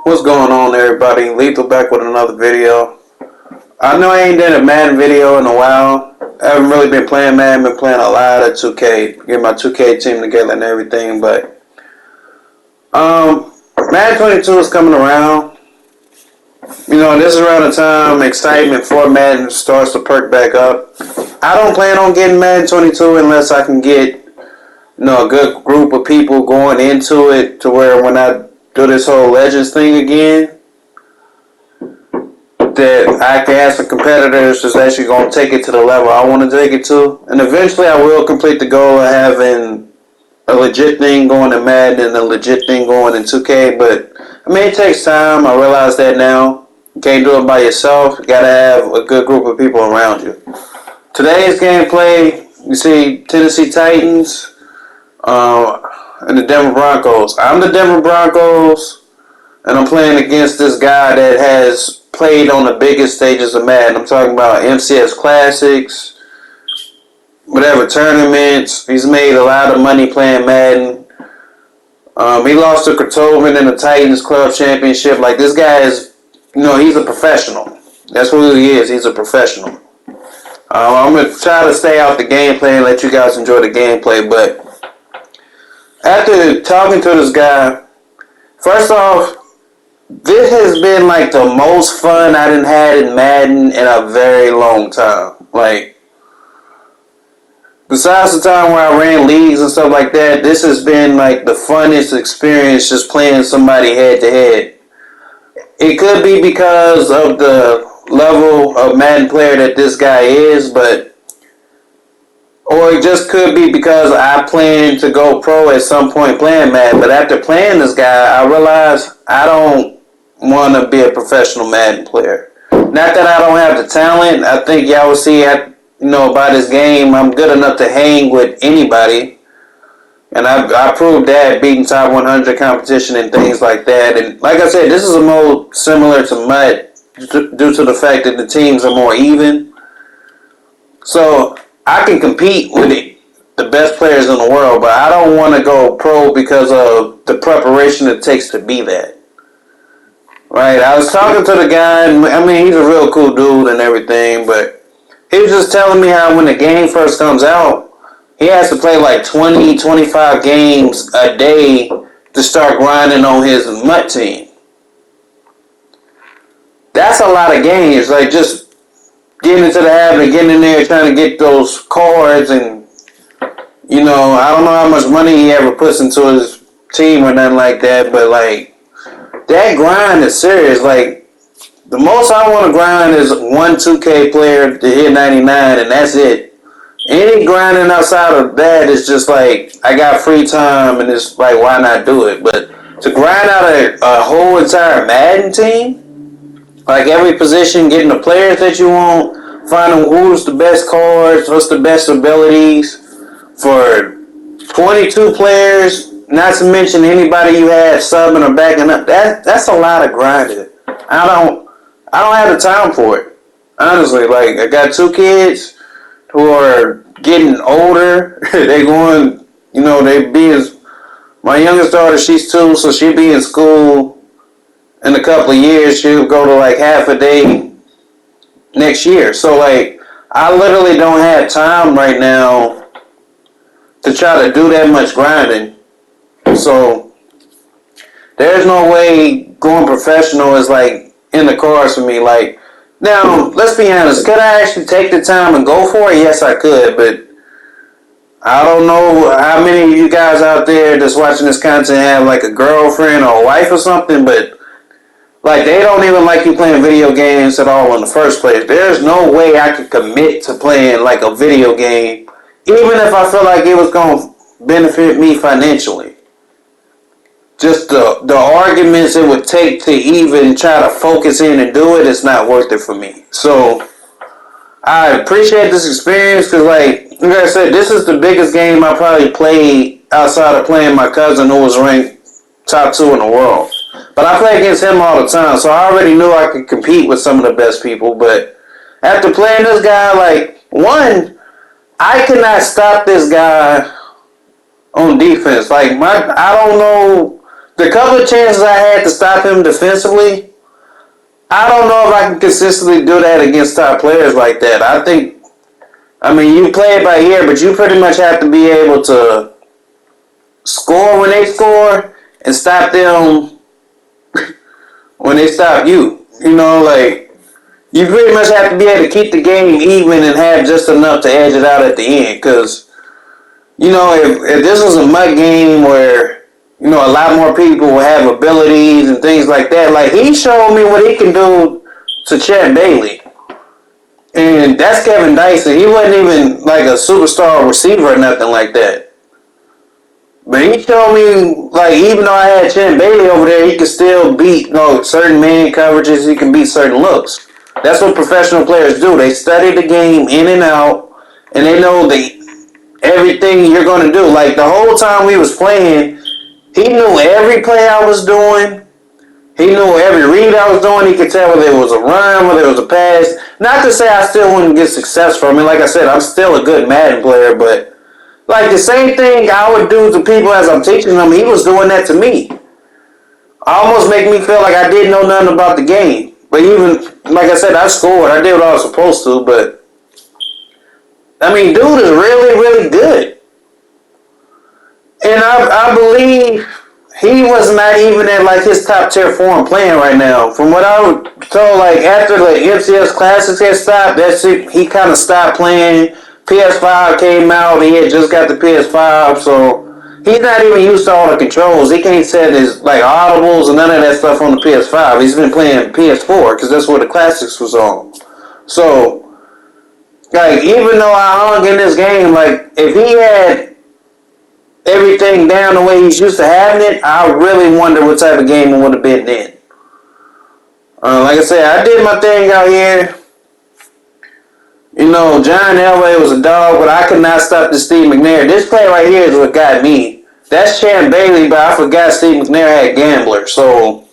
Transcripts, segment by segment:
What's going on, everybody? Lethal back with another video. I know I ain't done a Madden video in a while. I haven't really been playing Madden. Been playing a lot of 2K, getting my 2K team together and everything. But Madden 22 is coming around. You know, this is around the time excitement for Madden starts to perk back up. I don't plan on getting Madden 22 unless I can get a good group of people going into it to where when I do this whole Legends thing again, that I can have some competitors that's actually going to take it to the level I want to take it to. And eventually I will complete the goal of having a legit thing going in Madden and a legit thing going in 2K. But, I mean, it takes time. I realize that now. You can't do it by yourself. You got to have a good group of people around you. Today's gameplay, you see Tennessee Titans and the Denver Broncos. I'm the Denver Broncos, and I'm playing against this guy that has played on the biggest stages of Madden. I'm talking about MCS Classics, whatever tournaments. He's made a lot of money playing Madden. He lost to Kratovin in the Titans Club Championship. Like, this guy is, he's a professional. That's who he is. He's a professional. I'm going to try to stay out the gameplay and let you guys enjoy the gameplay, but after talking to this guy, first off, this has been like the most fun I done had in Madden in a very long time. Like, besides the time where I ran leagues and stuff like that, this has been like the funnest experience just playing somebody head to head. It could be because of the level of Madden player that this guy is, or it just could be because I plan to go pro at some point playing Madden. But after playing this guy, I realized I don't want to be a professional Madden player. Not that I don't have the talent. I think y'all will see, by this game, I'm good enough to hang with anybody. And I proved that beating top 100 competition and things like that. And like I said, this is a mode similar to MUT due to the fact that the teams are more even. So I can compete with the best players in the world, but I don't want to go pro because of the preparation it takes to be that. Right? I was talking to the guy, and I mean, he's a real cool dude and everything, but he was just telling me how when the game first comes out, he has to play like 20, 25 games a day to start grinding on his MUT team. That's a lot of games. Like, just getting into the habit of getting in there trying to get those cards, and I don't know how much money he ever puts into his team or nothing like that, but like, that grind is serious. Like, the most I want to grind is one 2K player to hit 99, and that's it. Any grinding outside of that is just like, I got free time, and it's like, why not do it? But to grind out a whole entire Madden team, like every position, getting the players that you want, finding who's the best cards, what's the best abilities for 22 players, not to mention anybody you have subbing or backing up. That's a lot of grinding. I don't have the time for it. Honestly, like, I got two kids who are getting older. They going, my youngest daughter, she's 2, so she'll be in school in a couple of years. She'll go to like half a day next year. So like, I literally don't have time right now to try to do that much grinding. So there's no way going professional is like in the cards for me. Like, now, let's be honest, could I actually take the time and go for it? Yes, I could, but I don't know how many of you guys out there that's watching this content have like a girlfriend or a wife or something, but like, they don't even like you playing video games at all in the first place. There's no way I could commit to playing like a video game, even if I feel like it was going to benefit me financially. Just the arguments it would take to even try to focus in and do it, it's not worth it for me. So I appreciate this experience because, like I said, this is the biggest game I probably played outside of playing my cousin who was ranked top 2 in the world. But I play against him all the time, so I already knew I could compete with some of the best people. But after playing this guy, like, one, I could not stop this guy on defense. Like, I don't know the couple of chances I had to stop him defensively, I don't know if I can consistently do that against top players like that. I mean, you play it by ear, but you pretty much have to be able to score when they score and stop them when they stop you. You know, like, you pretty much have to be able to keep the game even and have just enough to edge it out at the end. Because, you know, if this was a mud game where, you know, a lot more people will have abilities and things like that, like, he showed me what he can do to Chet Bailey. And that's Kevin Dyson. He wasn't even like a superstar receiver or nothing like that. But he showed me, like, even though I had Chet Bailey over there, he could still beat, you know, certain man coverages. He can beat certain looks. That's what professional players do. They study the game in and out, and they know everything you're going to do. Like, the whole time we was playing, he knew every play I was doing. He knew every read I was doing. He could tell whether it was a run, whether it was a pass. Not to say I still wouldn't get success from it. Like I said, I'm still a good Madden player, but like the same thing I would do to people as I'm teaching them, he was doing that to me. Almost make me feel like I didn't know nothing about the game. But even, like I said, I scored. I did what I was supposed to, but I mean, dude is really, really good. And I believe he was not even at like his top tier form playing right now. From what I was told, like after the MCS Classics had stopped, that's it. He kind of stopped playing. PS5 came out. He had just got the PS5, so he's not even used to all the controls. He can't set his like audibles and none of that stuff on the PS5. He's been playing PS4 because that's where the Classics was on. So, like, even though I hung in this game, like if he had everything down the way he's used to having it, I really wonder what type of game it would have been then. Like I said, I did my thing out here. You know, John Elway was a dog, but I could not stop the Steve McNair. This play right here is what got me. That's Chan Bailey, but I forgot Steve McNair had Gambler. So,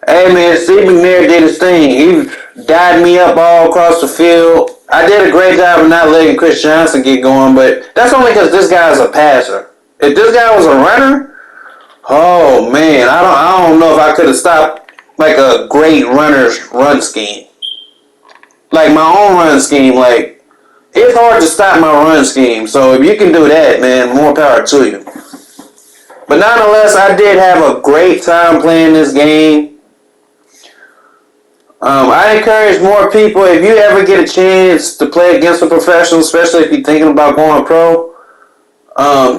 hey man, Steve McNair did his thing. He died me up all across the field. I did a great job of not letting Chris Johnson get going, but that's only because this guy's a passer. If this guy was a runner, oh man, I don't know if I could have stopped like a great runner's run scheme. Like my own run scheme, like it's hard to stop my run scheme. So if you can do that, man, more power to you. But nonetheless, I did have a great time playing this game. I encourage more people, if you ever get a chance to play against a professional, especially if you're thinking about going pro,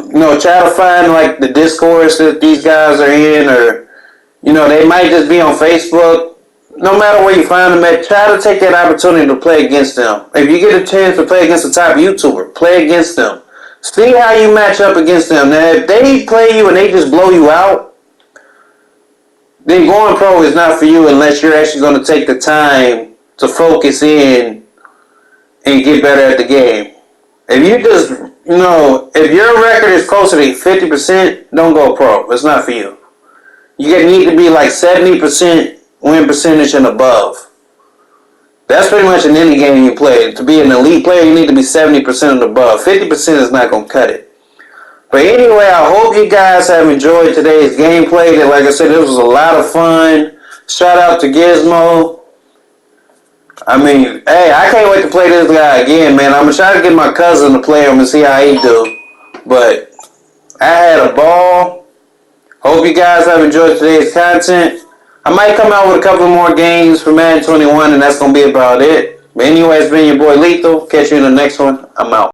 you know, try to find like the discourse that these guys are in, or, you know, they might just be on Facebook. No matter where you find them at, try to take that opportunity to play against them. If you get a chance to play against a top YouTuber, play against them. See how you match up against them. Now, if they play you and they just blow you out, then going pro is not for you unless you're actually going to take the time to focus in and get better at the game. If you just, you know, if your record is closer to 50%, don't go pro. It's not for you. You need to be like 70% win percentage and above. That's pretty much in any game you play. To be an elite player, you need to be 70% and above. 50% is not going to cut it. But anyway, I hope you guys have enjoyed today's gameplay. Like I said, this was a lot of fun. Shout out to Gizmo. I mean, hey, I can't wait to play this guy again, man. I'm going to try to get my cousin to play him and see how he do. But I had a ball. Hope you guys have enjoyed today's content. I might come out with a couple more games for Madden 21, and that's going to be about it. But anyway, it's been your boy Lethal. Catch you in the next one. I'm out.